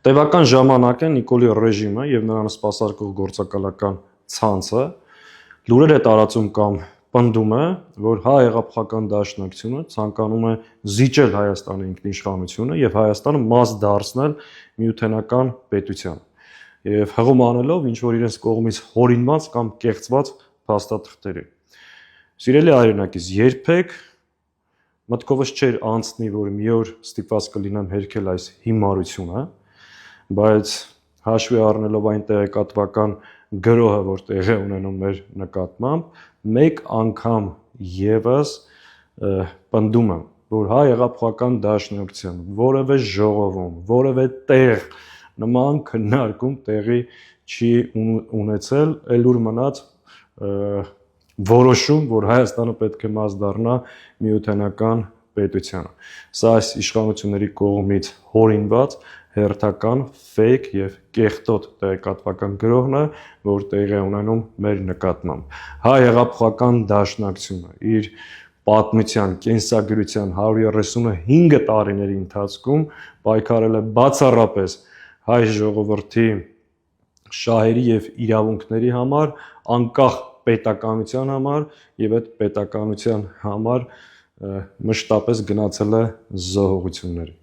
Տևական ժամանակ է Նիկոլի ռեժիմը եւ նրան սպասարկող գործակալական ցանցը լուրեր է տարածում կամ պնդում է, որ հայ-հեղափոխական դաշնակցությունը ցանկանում է զիջել Հայաստանի ինքնիշխանությունը եւ Հայաստանը մաս դարձնել միութենական պետության եւ հղում անելով ինչ որ իրենց կողմից հորինված կամ կեղծված փաստաթղթերի։ Սիրելի հայրենակից, երբեք մտքովս չէր անցնի, որ մի օր ստիպված կլինեմ հերքել այս հիմարությունը, բայց հաշվի առնելով այն տեղեկատվական գրոհը, որ տեղի է ունենում մեր նկատմամբ, մեկ անգամ եւս պնդում եմ, որ հայ-հեղափոխական դաշնակցության որևէ ժողովում, որևէ տեղ նման քննարկում տեղի չի ունեցել, էլ ուր մնաց որոշում, որ Հայաստանը պետք է մաս դառնա միութենական պետությանը։ Սա այս իշխանությունների կողմից հորինված հերթական ֆեյք եւ կեղտոտ տեղեկատվական գրոհն է, որ տեղի է ունենում մեր նկատմամբ։ Հայ-հեղափոխական դաշնակցությունը իր պատմության, կենսագրության 135 տարիների ընթացքում պայքարել է բացառապես հայ ժողովրդի շահերի եւ իրավունքների համար, անկախ պետականության համար եւ այդ պետականության համար մշտապես գնացել է զոհողությունների։